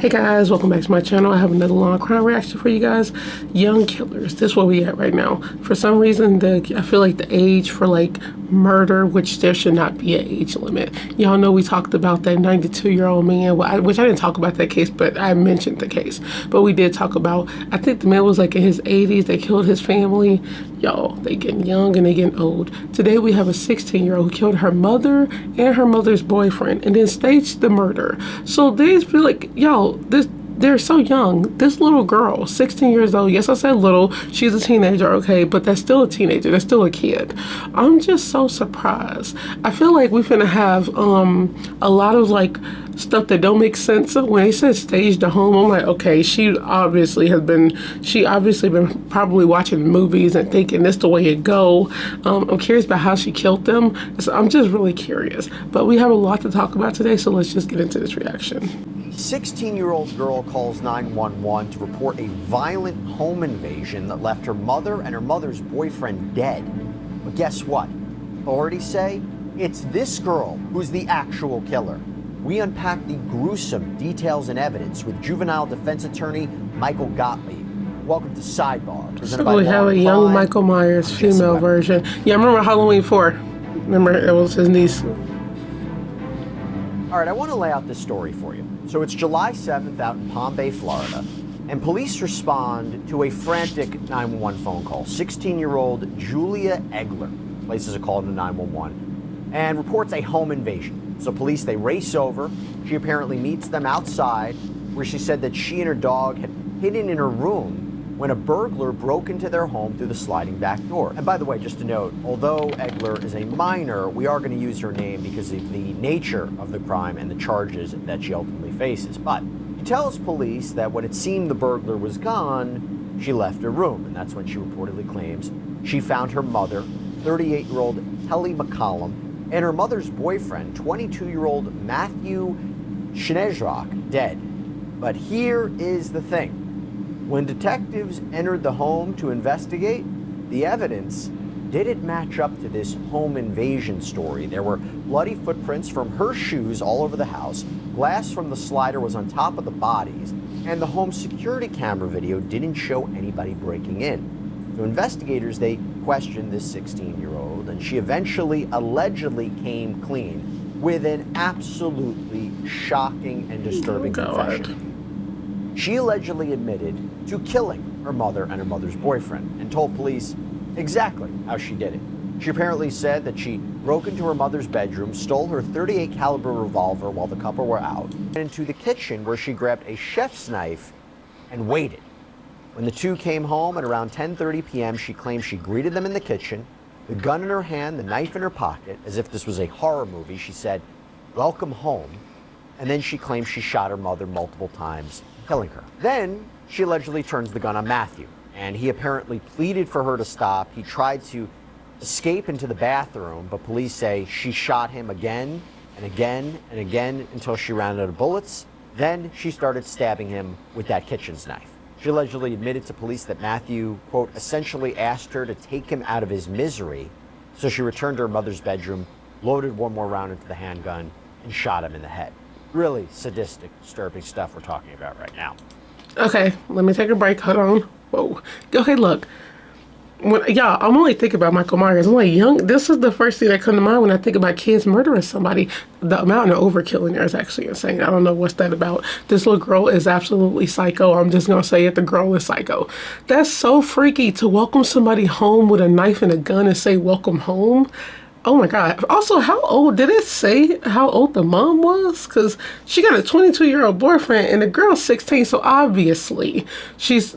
Hey guys, welcome back to my channel. I have another long crime reaction for you guys. Young killers. This is where we at right now. For some reason, I feel like the age for like murder, which there should not be an age limit. Y'all know we talked about that 92-year-old man, which I didn't talk about that case, but I mentioned the case. But we did talk about, I think the man was like in his 80s. They killed his family. Y'all, they getting young and they getting old. Today we have a 16-year-old who killed her mother and her mother's boyfriend and then staged the murder. So these be like, y'all, they're so young. This little girl, 16 years old. Yes, I said little. She's a teenager, okay, but that's still a teenager. That's still a kid. I'm just so surprised. I feel like we're finna have a lot of like stuff that don't make sense. When they said staged the home, I'm like, okay, she obviously been probably watching movies and thinking this the way it go. I'm curious about how she killed them. So I'm just really curious. But we have a lot to talk about today, so let's just get into this reaction. 16-year-old girl calls 911 to report a violent home invasion that left her mother and her mother's boyfriend dead. But guess what? Authorities say it's this girl who's the actual killer. We unpack the gruesome details and evidence with juvenile defense attorney Michael Gottlieb. Welcome to Sidebar. So we have a young Michael Myers female version. Yeah, I remember Halloween 4. Remember, it was his niece. All right, I want to lay out this story for you. So it's July 7th out in Palm Bay, Florida, and police respond to a frantic 911 phone call. 16-year-old Julia Egler places a call to 911 and reports a home invasion. So police, they race over. She apparently meets them outside, where she said that she and her dog had hidden in her room when a burglar broke into their home through the sliding back door. And by the way, just to note, although Egler is a minor, we are going to use her name because of the nature of the crime and the charges that she ultimately faces. But she tells police that when it seemed the burglar was gone, she left her room. And that's when she reportedly claims she found her mother, 38-year-old Kelly McCollum, and her mother's boyfriend, 22-year-old Matthew Schnezrock, dead. But here is the thing. When detectives entered the home to investigate, the evidence didn't match up to this home invasion story. There were bloody footprints from her shoes all over the house, glass from the slider was on top of the bodies, and the home security camera video didn't show anybody breaking in. So investigators, they questioned this 16-year-old, and she eventually allegedly came clean with an absolutely shocking and disturbing confession. She allegedly admitted to killing her mother and her mother's boyfriend and told police exactly how she did it. She apparently said that she broke into her mother's bedroom, stole her .38 caliber revolver while the couple were out, and into the kitchen where she grabbed a chef's knife and waited. When the two came home at around 10:30 p.m., she claimed she greeted them in the kitchen, the gun in her hand, the knife in her pocket, as if this was a horror movie. She said, "Welcome home," and then she claimed she shot her mother multiple times, killing her. Then she allegedly turns the gun on Matthew, and he apparently pleaded for her to stop. He tried to escape into the bathroom, but police say she shot him again and again and again until she ran out of bullets. Then she started stabbing him with that kitchen's knife. She allegedly admitted to police that Matthew, quote, essentially asked her to take him out of his misery, so she returned to her mother's bedroom, loaded one more round into the handgun, and shot him in the head. Really sadistic, disturbing stuff we're talking about right now. Okay, let me take a break. Hold on. Whoa. Okay, look. Y'all, I'm only thinking about Michael Myers. I'm like, this is the first thing that comes to mind when I think about kids murdering somebody. The amount of overkill in there is actually insane. I don't know what's that about. This little girl is absolutely psycho. I'm just going to say it. The girl is psycho. That's so freaky to welcome somebody home with a knife and a gun and say, welcome home. Oh my God. Also, how old, did it say how old the mom was? Because she got a 22-year-old boyfriend and the girl's 16. So obviously she's,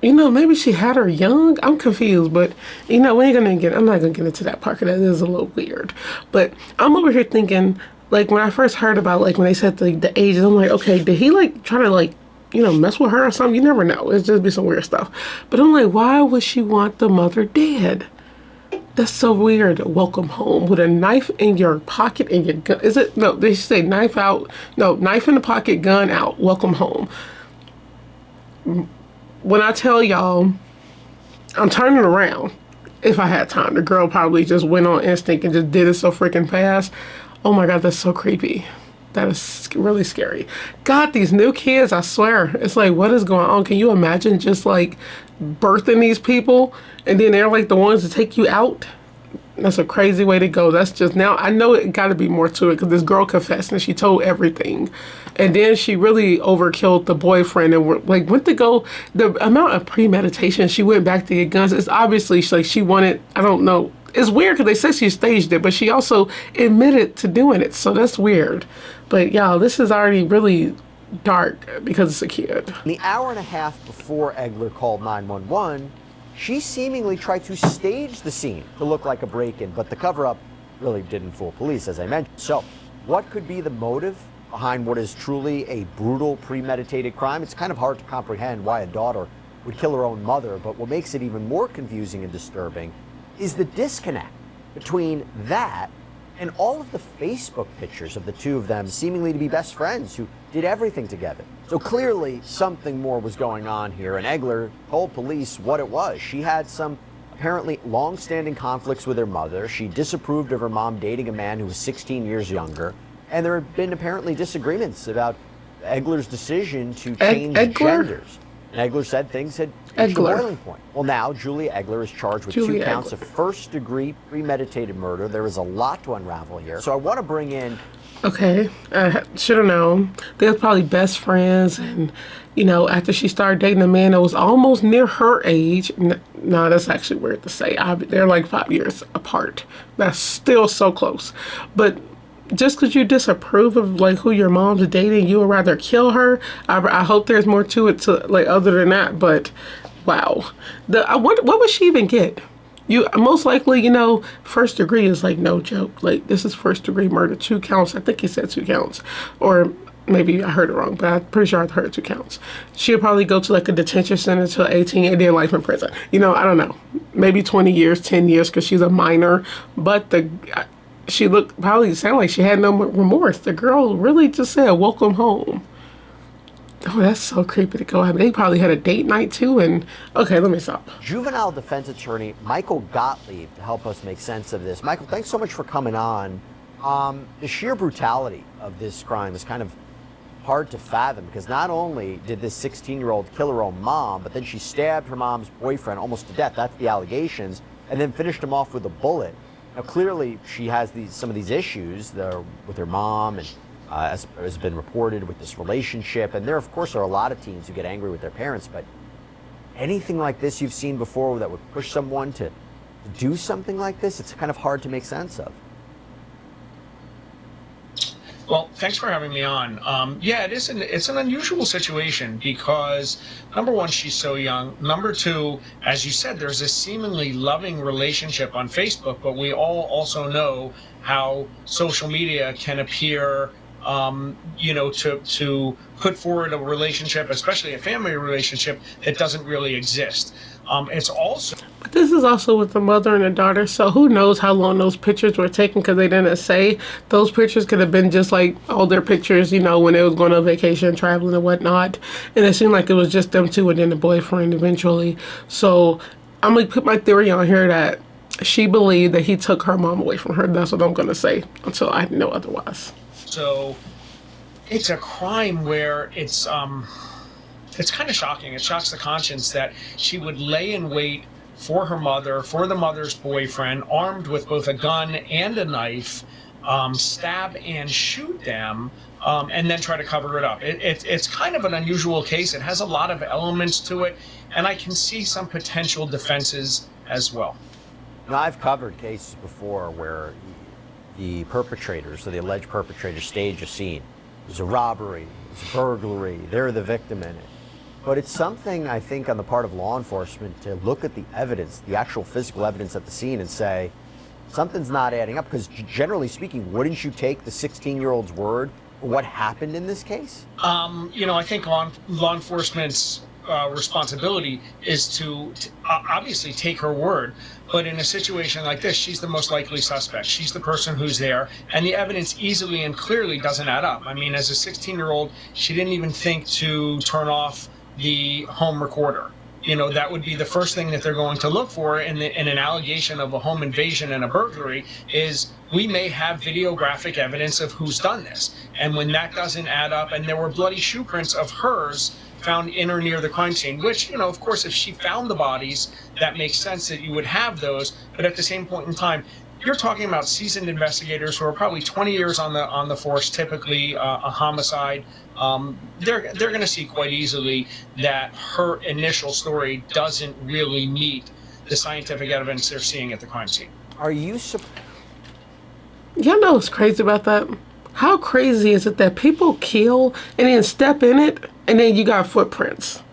maybe she had her young. I'm confused, but I'm not going to get into that part because that is a little weird. But I'm over here thinking, like when I first heard about, like when they said the ages, I'm like, okay, did he like try to like, mess with her or something? You never know. It's just be some weird stuff. But I'm like, why would she want the mother dead? That's so weird. Welcome home with a knife in your pocket and your gun. Is it? No, they say knife out. No, knife in the pocket, gun out. Welcome home. When I tell y'all, I'm turning around. If I had time, the girl probably just went on instinct and just did it so freaking fast. Oh my God, that's so creepy. That is really scary. God, these new kids, I swear. It's like, what is going on? Can you imagine just like birthing these people and then they're like the ones to take you out? That's a crazy way to go. That's just now. I know it got to be more to it because this girl confessed and she told everything, and then she really overkilled the boyfriend and like went to go. The amount of premeditation she went back to get guns. It's obviously like she wanted. I don't know. It's weird because they said she staged it, but she also admitted to doing it. So that's weird. But y'all, this is already really dark because it's a kid. In the hour and a half before Egler called 911. She seemingly tried to stage the scene to look like a break-in, but the cover-up really didn't fool police, as I mentioned. So, what could be the motive behind what is truly a brutal, premeditated crime? It's kind of hard to comprehend why a daughter would kill her own mother, but what makes it even more confusing and disturbing is the disconnect between that and all of the Facebook pictures of the two of them seemingly to be best friends who did everything together. So clearly something more was going on here, and Egler told police what it was. She had some apparently long-standing conflicts with her mother. She disapproved of her mom dating a man who was 16 years younger, and there had been apparently disagreements about Egler's decision to change genders. And Egler said things had reached a boiling point. Well, now Julia Egler is charged with 2 counts of first-degree premeditated murder. There is a lot to unravel here. So I want to bring in... Okay, I should have known. They were probably best friends, and, you know, after she started dating a man that was almost near her age... No, that's actually weird to say. They're like 5 years apart. That's still so close. But... just because you disapprove of like who your mom's dating, you would rather kill her. I hope there's more to it, to like other than that. But wow, what would she even get? You most likely, you know, first degree is like no joke. Like this is first degree murder, 2 counts. I think he said 2 counts, or maybe I heard it wrong, but I'm pretty sure I heard 2 counts. She'll probably go to like a detention center till 18 and then life in prison. You know, I don't know, maybe 20 years, 10 years because she's a minor. But she looked, probably sounded like she had no remorse. The girl really just said, welcome home. Oh, that's so creepy to go. I mean, they probably had a date night too, and okay, let me stop. Juvenile defense attorney Michael Gottlieb to help us make sense of this. Michael, thanks so much for coming on. The sheer brutality of this crime is kind of hard to fathom because not only did this 16-year-old kill her own mom, but then she stabbed her mom's boyfriend almost to death. That's the allegations, and then finished him off with a bullet. Now, clearly, she has some of these issues with her mom, and as has been reported with this relationship. And there, of course, are a lot of teens who get angry with their parents. But anything like this you've seen before that would push someone to do something like this, it's kind of hard to make sense of. Well, thanks for having me on. Yeah, it's an unusual situation because, number one, she's so young. Number two, as you said, there's this seemingly loving relationship on Facebook, but we all also know how social media can appear, you know, to put forward a relationship, especially a family relationship, that doesn't really exist. It's also... But this is also with the mother and the daughter, so who knows how long those pictures were taken because they didn't say. Those pictures could have been just like all their pictures, you know, when they was going on vacation, traveling and whatnot. And it seemed like it was just them two and then the boyfriend eventually. So I'm going to put my theory on here that she believed that he took her mom away from her. That's what I'm going to say until I know otherwise. So it's a crime where it's kind of shocking. It shocks the conscience that she would lay in wait for her mother, for the mother's boyfriend, armed with both a gun and a knife, stab and shoot them, and then try to cover it up. It's kind of an unusual case. It has a lot of elements to it, and I can see some potential defenses as well. Now, I've covered cases before where the perpetrators, so the alleged perpetrators, stage a scene. There's a robbery, there's a burglary, they're the victim in it. But it's something, I think, on the part of law enforcement to look at the evidence, the actual physical evidence at the scene and say, something's not adding up. Because generally speaking, wouldn't you take the 16-year-old's word for what happened in this case? You know, I think law enforcement's responsibility is to obviously take her word. But in a situation like this, she's the most likely suspect. She's the person who's there, and the evidence easily and clearly doesn't add up. I mean, as a 16-year-old, she didn't even think to turn off the home recorder. that would be the first thing that they're going to look for in an allegation of a home invasion and a burglary is we may have videographic evidence of who's done this. And when that doesn't add up, and there were bloody shoe prints of hers found in or near the crime scene, which, of course, if she found the bodies, that makes sense that you would have those. But at the same point in time, you're talking about seasoned investigators who are probably 20 years on the force, typically a homicide. They're going to see quite easily that her initial story doesn't really meet the scientific evidence they're seeing at the crime scene. Are you Y'all know what's crazy about that? How crazy is it that people kill and then step in it and then you got footprints?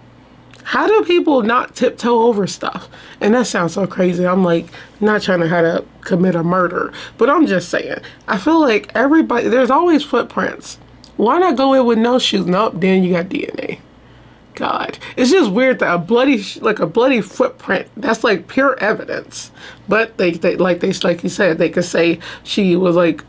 How do people not tiptoe over stuff? And that sounds so crazy. I'm like, not trying to how to commit a murder, but I'm just saying, I feel like everybody, there's always footprints. Why not go in with no shoes? Nope, then you got DNA. God, it's just weird that a bloody footprint, that's like pure evidence. But they like you said, they could say she was like,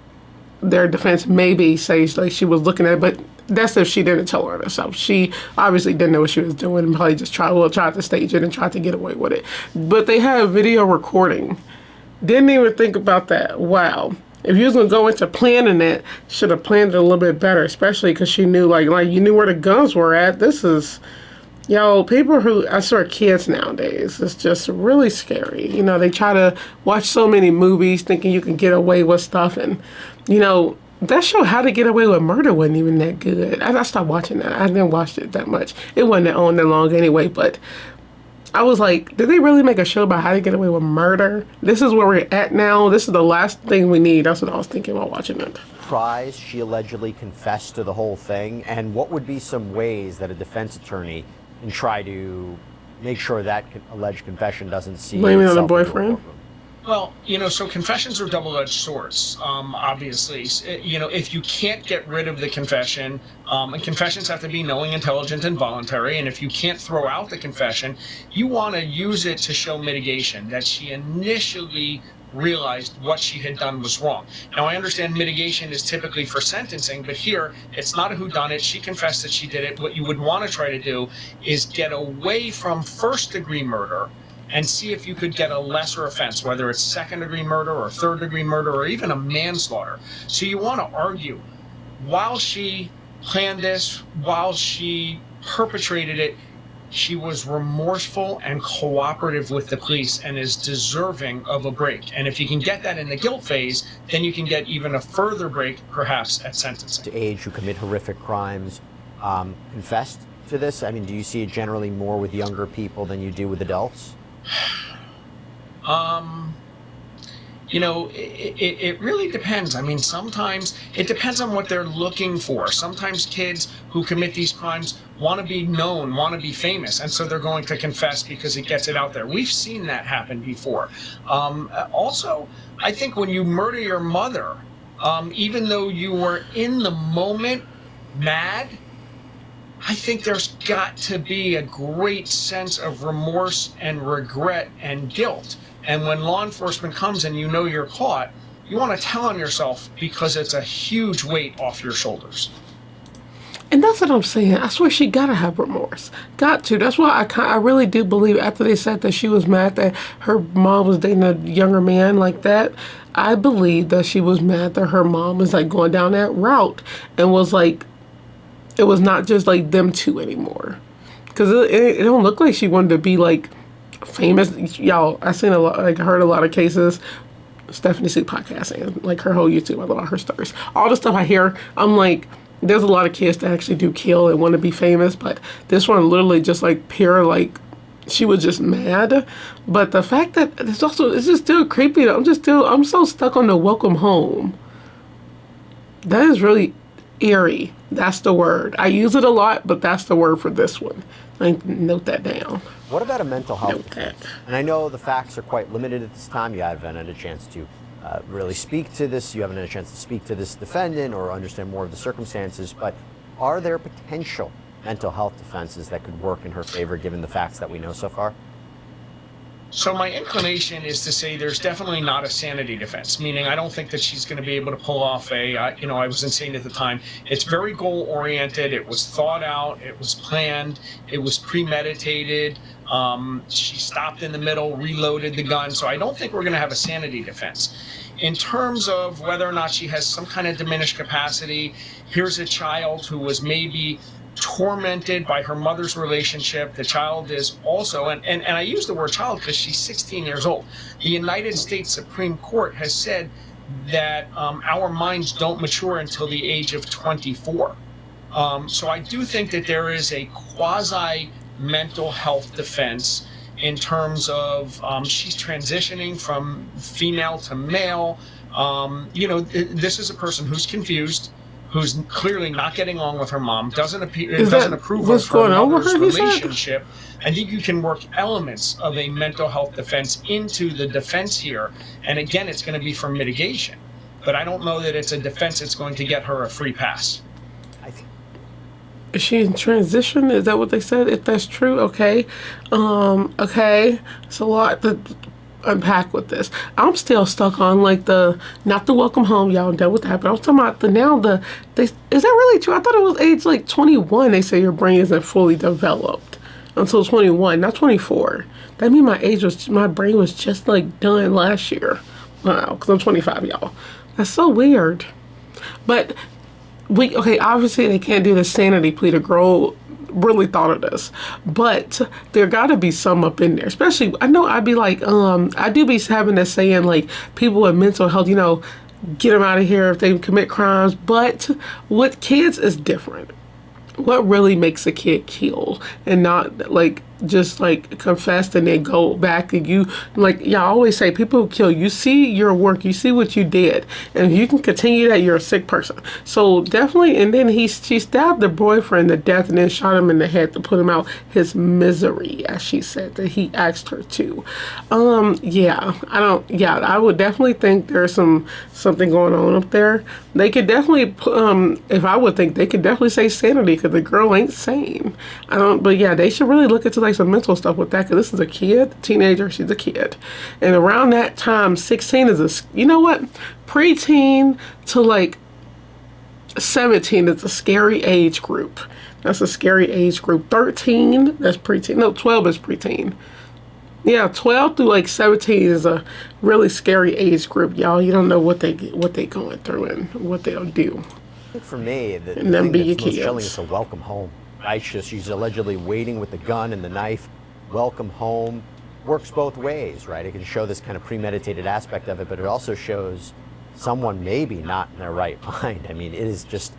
their defense maybe says like she was looking at it, but that's if she didn't tell her herself. She obviously didn't know what she was doing and probably just tried to stage it and tried to get away with it. But they have video recording. Didn't even think about that. Wow. If you was gonna go into planning it, should have planned it a little bit better, especially because she knew like you knew where the guns were at. This is, people who, I swear kids nowadays, it's just really scary. They try to watch so many movies thinking you can get away with stuff, and that show How to Get Away with Murder wasn't even that good. I stopped watching that. I didn't watch it that much. It wasn't on that long anyway, but I was like, did they really make a show about how to get away with murder? This is where we're at now. This is the last thing we need. That's what I was thinking while watching it. surprised she allegedly confessed to the whole thing? And what would be some ways that a defense attorney can try to make sure that alleged confession doesn't see Blame it on the itself into a boyfriend? courtroom? Well, so confessions are double-edged swords, obviously. If you can't get rid of the confession, and confessions have to be knowing, intelligent, and voluntary, and if you can't throw out the confession, you want to use it to show mitigation, that she initially realized what she had done was wrong. Now, I understand mitigation is typically for sentencing, but here, it's not a whodunit. She confessed that she did it. What you would want to try to do is get away from first-degree murder and see if you could get a lesser offense, whether it's second-degree murder or third-degree murder or even a manslaughter. So you want to argue, while she planned this, while she perpetrated it, she was remorseful and cooperative with the police and is deserving of a break. And if you can get that in the guilt phase, then you can get even a further break, perhaps, at sentencing. To age who commit horrific crimes confessed to this? I mean, do you see it generally more with younger people than you do with adults? It really depends. I mean, sometimes it depends on what they're looking for. Sometimes kids who commit these crimes want to be known, want to be famous, and so they're going to confess because it gets it out there. We've seen that happen before. Also, I think when you murder your mother, even though you were in the moment mad, I think there's got to be a great sense of remorse and regret and guilt. And when law enforcement comes and you know you're caught, you want to tell on yourself because it's a huge weight off your shoulders. And that's what I'm saying. I swear she gotta have remorse. Got to. That's why I really do believe after they said that she was mad that her mom was dating a younger man like that, I believe that she was mad that her mom was like going down that route and was like, it was not just like them two anymore. Because it don't look like she wanted to be like famous. Y'all, I seen a lot, like heard a lot of cases. Stephanie C podcast and like her whole YouTube, I love all her stories. All the stuff I hear, I'm like, there's a lot of kids that actually do kill and want to be famous, but this one literally just like pure, like she was just mad. But the fact that it's just still creepy. I'm so stuck on the welcome home. That is really eerie. That's the word. I use it a lot, but that's the word for this one. I note that down. What about a mental health Note that. defense? And I know the facts are quite limited at this time. You haven't had a chance to really speak to this. You haven't had a chance to speak to this defendant or understand more of the circumstances. But are there potential mental health defenses that could work in her favor given the facts that we know so far? So my inclination is to say there's definitely not a sanity defense, meaning I don't think that she's going to be able to pull off I was insane at the time. It's very goal oriented. It was thought out. It was planned. It was premeditated. She stopped in the middle, reloaded the gun. So I don't think we're going to have a sanity defense. In terms of whether or not she has some kind of diminished capacity, here's a child who was maybe tormented by her mother's relationship. The child is also, and I use the word child because she's 16 years old. The United States Supreme Court has said that our minds don't mature until the age of 24. So I do think that there is a quasi mental health defense in terms of she's transitioning from female to male. This is a person who's confused, who's clearly not getting along with her mom, doesn't approve of her mother's relationship. I think you can work elements of a mental health defense into the defense here. And again, it's going to be for mitigation. But I don't know that it's a defense that's going to get her a free pass. Is she in transition? Is that what they said? If that's true, okay. Okay. It's a lot to unpack with this. I'm still stuck on not the welcome home, y'all done with that, but I was talking about is that really true? I thought it was age 21. They say your brain isn't fully developed until 21, not 24. That means my brain was just done last year. Wow, because I'm 25, y'all. That's so weird. But obviously they can't do the sanity plea. The girl really thought of this, but there got to be some up in there. Especially, I know I'd be I do be having this saying people with mental health, get them out of here if they commit crimes. But with kids is different. What really makes a kid kill and not just confess and then go back and y'all always say people who kill, you see your work, you see what you did, and if you can continue that, you're a sick person. So definitely. And then she stabbed the boyfriend to death and then shot him in the head to put him out his misery, as she said that he asked her to. I would definitely think there's something going on up there. They could definitely they could definitely say sanity because the girl ain't sane. They should really look into some mental stuff with that, because this is a teenager. She's a kid, and around that time, 16 is preteen to 17 is a scary age group. That's a scary age group. 13, that's preteen. No, 12 is preteen. Yeah, 12 through 17 is a really scary age group, y'all. You don't know what they going through and what they'll do. I think for me, the and then thing that's most chilling is a welcome home. She's allegedly waiting with the gun and the knife. Welcome home works both ways, right? It can show this kind of premeditated aspect of it, but it also shows someone maybe not in their right mind. I mean, it is just,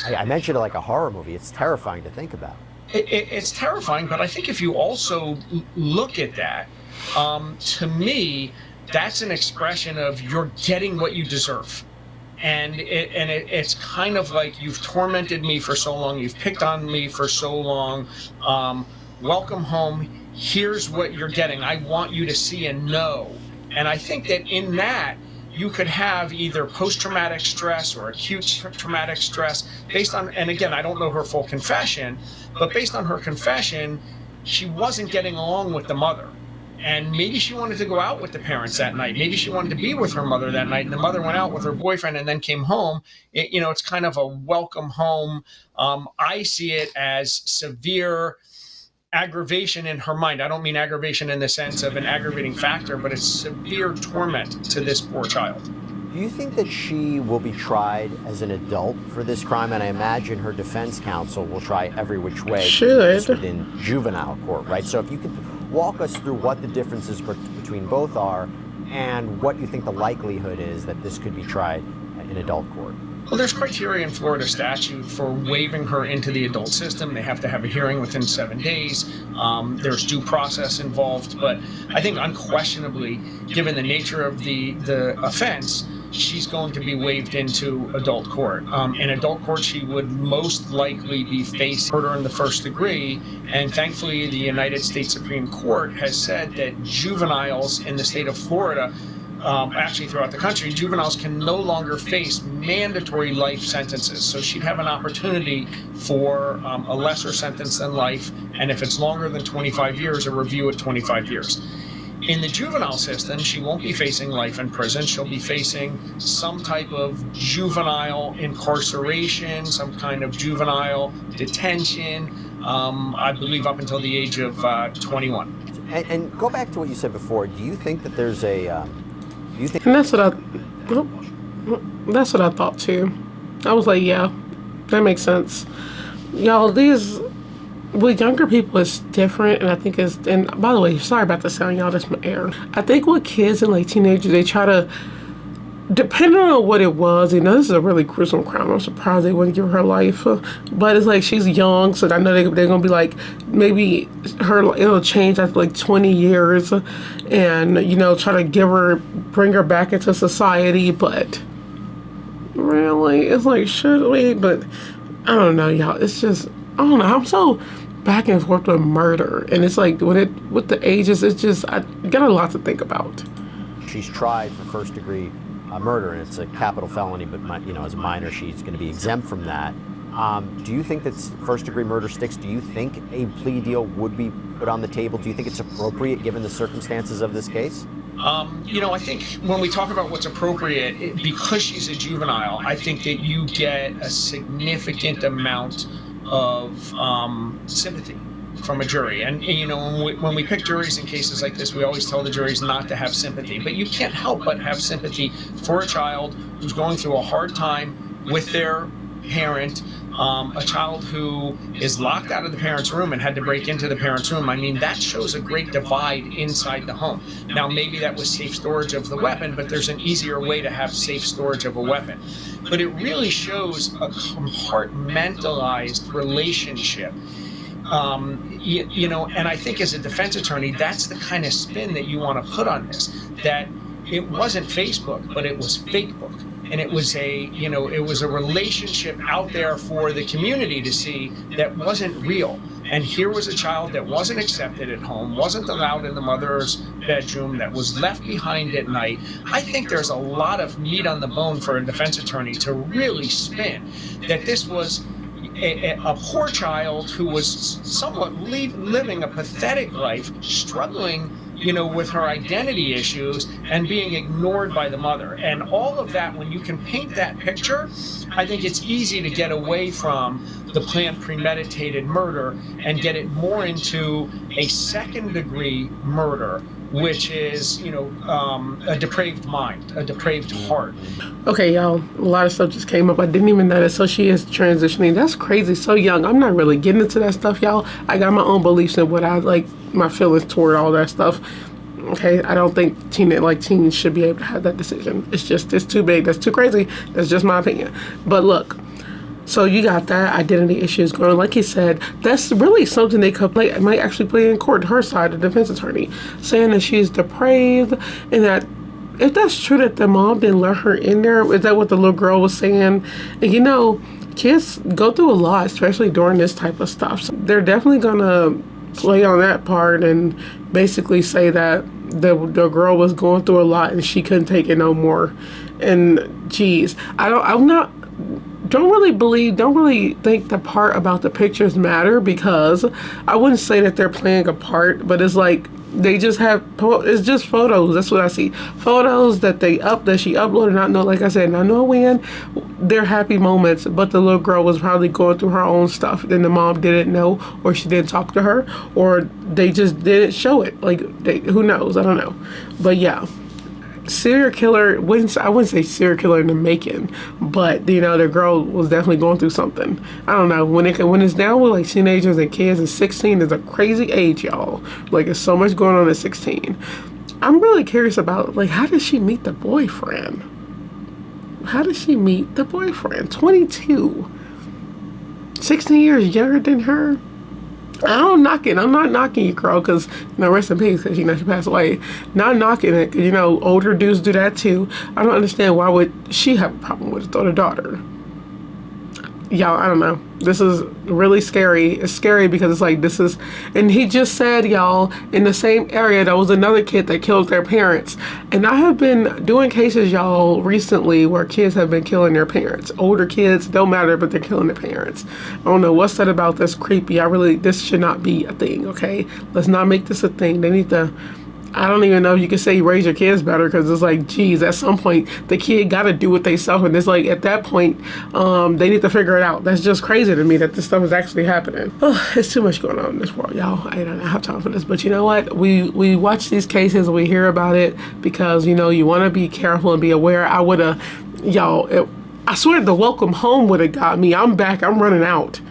I mentioned it like a horror movie. It's terrifying to think about. It's terrifying, but I think if you also look at that, to me, that's an expression of you're getting what you deserve. And it's kind of like, you've tormented me for so long, you've picked on me for so long. Welcome home. Here's what you're getting. I want you to see and know. And I think that in that, you could have either post-traumatic stress or acute traumatic stress based on, and again, I don't know her full confession, but based on her confession, she wasn't getting along with the mother. And maybe she wanted to go out with the parents that night. Maybe she wanted to be with her mother that night, and the mother went out with her boyfriend and then came home. It's kind of a welcome home. I see it as severe aggravation in her mind. I don't mean aggravation in the sense of an aggravating factor, but it's severe torment to this poor child. Do you think that she will be tried as an adult for this crime? And I imagine her defense counsel will try every which way within juvenile court, right? So if you could walk us through what the differences between both are and what you think the likelihood is that this could be tried in adult court. Well, there's criteria in Florida statute for waiving her into the adult system. They have to have a hearing within 7 days. There's due process involved. But I think unquestionably, given the nature of the offense, she's going to be waived into adult court. In adult court, she would most likely be facing murder in the first degree. And thankfully, the United States Supreme Court has said that juveniles in the state of Florida, actually throughout the country, juveniles can no longer face mandatory life sentences. So she'd have an opportunity for a lesser sentence than life. And if it's longer than 25 years, a review at 25 years. In the juvenile system, she won't be facing life in prison. She'll be facing some type of juvenile incarceration, some kind of juvenile detention. I believe up until the age of 21. And go back to what you said before. Do you think that there's a? Do you think? And that's what I thought too. I was like, yeah, that makes sense. Y'all, these with younger people it's different, and I think it's. And by the way, sorry about the sound, y'all. That's my air. I think with kids and like teenagers, they try to. Depending on what it was, you know, this is a really gruesome crime. I'm surprised they wouldn't give her life. But it's like she's young, so I know they're going to be like, maybe it'll change after like 20 years and, you know, try to bring her back into society. But really, it's like, should we? But I don't know, y'all. It's just, I don't know. I'm so back and forth with murder. And it's like, with the ages, it's just, I got a lot to think about. She's tried for first-degree murder, and it's a capital felony, but you know, as a minor, she's going to be exempt from that. Do you think that first-degree murder sticks? Do you think a plea deal would be put on the table? Do you think it's appropriate given the circumstances of this case? You know, I think when we talk about what's appropriate, because she's a juvenile, I think that you get a significant amount of sympathy from a jury. And you know, when we pick juries in cases like this, we always tell the juries not to have sympathy. But you can't help but have sympathy for a child who's going through a hard time with their parent, a child who is locked out of the parent's room and had to break into the parent's room. I mean, that shows a great divide inside the home. Now, maybe that was safe storage of the weapon, but there's an easier way to have safe storage of a weapon. But it really shows a compartmentalized relationship. You know, and I think as a defense attorney, that's the kind of spin that you want to put on this, that it wasn't Facebook, but it was Fakebook. And it was a relationship out there for the community to see that wasn't real. And here was a child that wasn't accepted at home, wasn't allowed in the mother's bedroom, that was left behind at night. I think there's a lot of meat on the bone for a defense attorney to really spin that this was a poor child who was somewhat living a pathetic life, struggling, you know, with her identity issues and being ignored by the mother. And all of that, when you can paint that picture, I think it's easy to get away from the planned premeditated murder and get it more into a second-degree murder, which is, you know, a depraved mind, a depraved heart. Okay, y'all, a lot of stuff just came up. I didn't even notice. So she is transitioning. That's crazy. So young. I'm not really getting into that stuff, y'all. I got my own beliefs in what I like, my feelings toward all that stuff. Okay, I don't think teens should be able to have that decision. It's too big. That's too crazy. That's just my opinion. But look, so you got that identity issues going. Like he said, that's really something they might actually play in court. Her side, the defense attorney, saying that she's depraved, and that if that's true that the mom didn't let her in there, is that what the little girl was saying? And you know, kids go through a lot, especially during this type of stuff. So they're definitely gonna play on that part and basically say that the girl was going through a lot and she couldn't take it no more. And geez, don't really think the part about the pictures matter, because I wouldn't say that they're playing a part, but it's like they just it's just photos. That's what I see. Photos that she uploaded. Not know, like I said, not know when. They're happy moments, but the little girl was probably going through her own stuff. Then the mom didn't know, or she didn't talk to her, or they just didn't show it. Like, who knows? I don't know. But yeah. Serial killer, I wouldn't say serial killer in the making, but you know, the girl was definitely going through something. I don't know, when it's down with like teenagers and kids, and 16 is a crazy age, y'all. Like, there's so much going on at 16. I'm really curious about, like, how did she meet the boyfriend? 22, 16 years younger than her. I'm not knocking you, girl, because, you know, rest in peace, because, you know, she passed away. Not knocking it, because, you know, older dudes do that too. I don't understand, why would she have a problem with his older daughter? Y'all, I don't know. This is really scary. It's scary because it's like, and he just said, y'all, in the same area, there was another kid that killed their parents. And I have been doing cases, y'all, recently where kids have been killing their parents. Older kids, don't matter, but they're killing their parents. I don't know what's that about. That's creepy. This should not be a thing, okay? Let's not make this a thing. They need to I don't even know if you can say raise your kids better, because it's like, geez, at some point the kid got to do what they self, and it's like at that point they need to figure it out. That's just crazy to me that this stuff is actually happening. Oh, it's too much going on in this world, y'all. I don't have time for this, but you know what? We watch these cases and we hear about it because, you know, you want to be careful and be aware. I would have, y'all, I swear the welcome home would have got me. I'm back. I'm running out,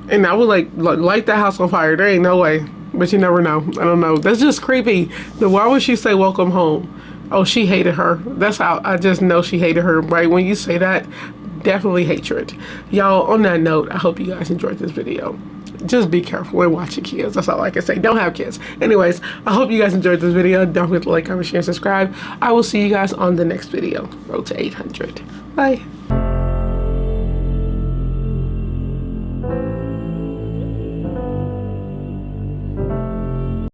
and I would like light the house on fire. There ain't no way. But you never know. I don't know. That's just creepy. Why would she say welcome home? Oh, she hated her. That's how I just know she hated her. Right when you say that, definitely hatred. Y'all, on that note, I hope you guys enjoyed this video. Just be careful when watching kids. That's all I can say. Don't have kids. Anyways, I hope you guys enjoyed this video. Don't forget to like, comment, share, and subscribe. I will see you guys on the next video. Road to 800. Bye.